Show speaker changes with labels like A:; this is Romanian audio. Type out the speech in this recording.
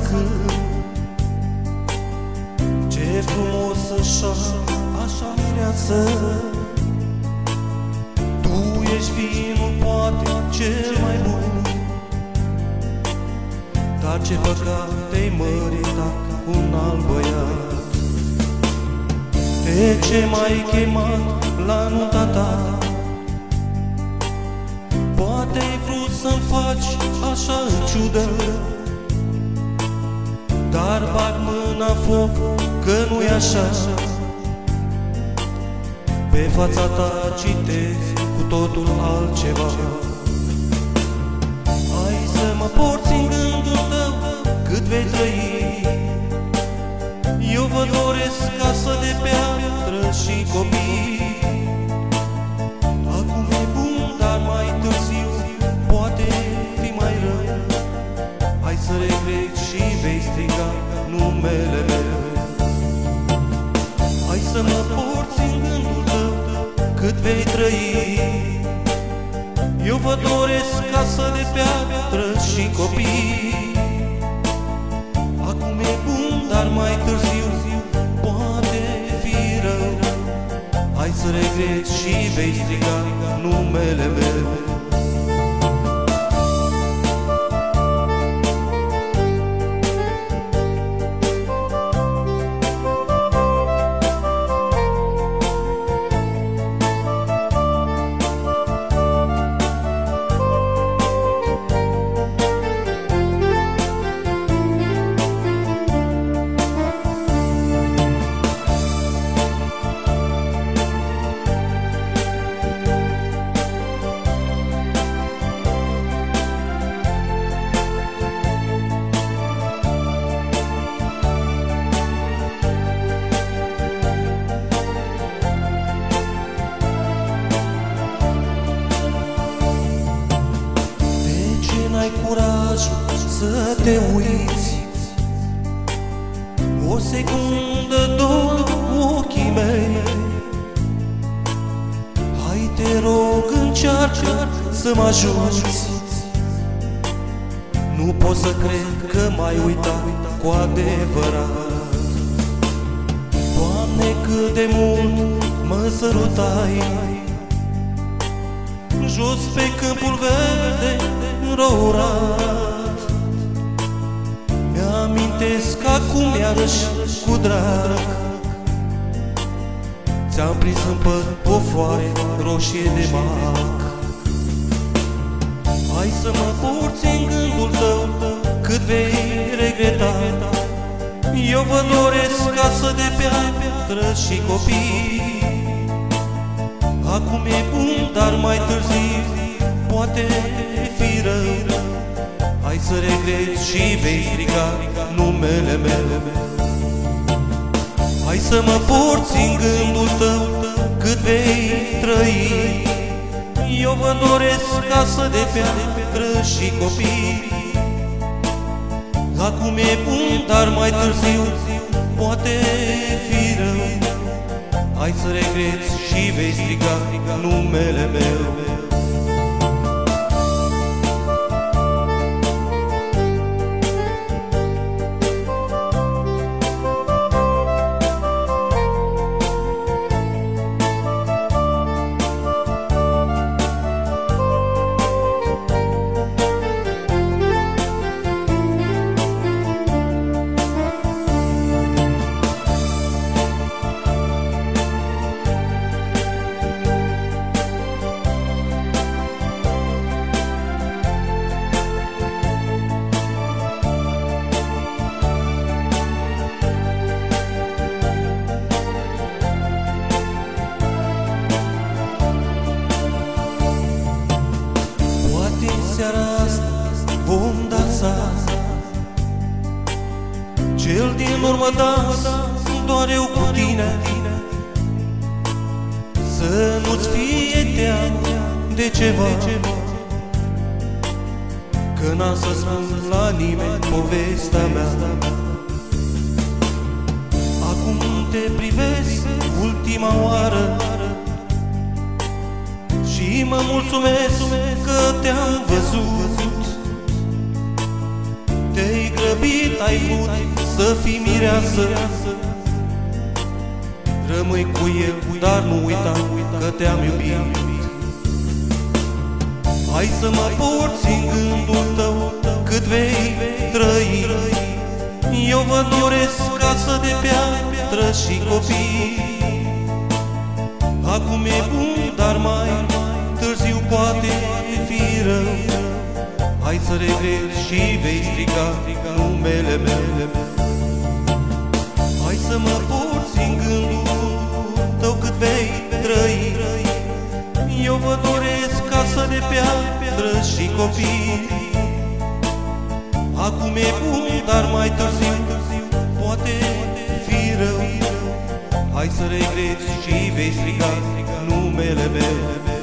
A: cânt. Ce frumos așa mireasă, tu ești vinul poate cel mai bun, dar ce păcat te-ai măritat cu un alt băiat. De ce m-ai chemat la nunta ta? Poate ai vrut să-mi faci așa în ciudă, dar bag mâna în foc că nu-i așa. Pe fața ta citesc cu totul altceva. Hai să mă porți în gândul tău cât vei trăi. Eu vă doresc casă de piatră și copii. Acum e bun, dar mai târziu poate fi mai rău. Hai să regreți și vei striga numele meu. Hai să mă porți în gândul tău cât vei trăi. Eu vă doresc casă de piatră și copii. Acum e bun, dar mai târziu poate fi rău. Hai să regreți și vei striga numele meu. N-ai curajul să te uiți o secundă, două, ochii mei. Hai, te rog, încearcă să mă ajuți. Nu pot să cred că m-ai uitat cu adevărat. Doamne, cât de mult mă sărutai jos pe câmpul verde înrourat. Mi-amintesc acum iarăși cu drag. Ți-am prins în păr o floare roșie de mac. Hai să mă porți în gândul tău cât vei regreta. Eu vă doresc casă de piatră și copii. Acum e bun, dar mai târziu poate fi rău. Hai să regreți și vei striga numele meu. Hai să mă porți în gândul tău cât vei trăi. Eu vă doresc casă de piatră și copii. Acum e bun, dar mai târziu poate fi rău. Hai să regreți și vei striga numele meu. Seara asta vom dansa, cel din urmă dans, doar eu cu tine. Să nu-ți fie teamă de ceva, că n-am să spun la nimeni povestea mea. Acum te privesc ultima oară și mă mulțumesc că te-am văzut. Te-ai grăbit ai vrut să fii mireasă. Rămâi cu el, dar nu uita că te-am iubit. Hai să mă porți în gândul tău cât vei trăi. Eu vă doresc casă de piatră și copii. Acum e bun, dar mai târziu poate fi rău. Hai să regreți și vei striga numele meu. Hai să mă porți în gândul tău cât vei trăi. Eu vă doresc casă de piatră și copii. Acum e bun, dar mai târziu poate fi rău. Hai să regreți și vei striga numele meu.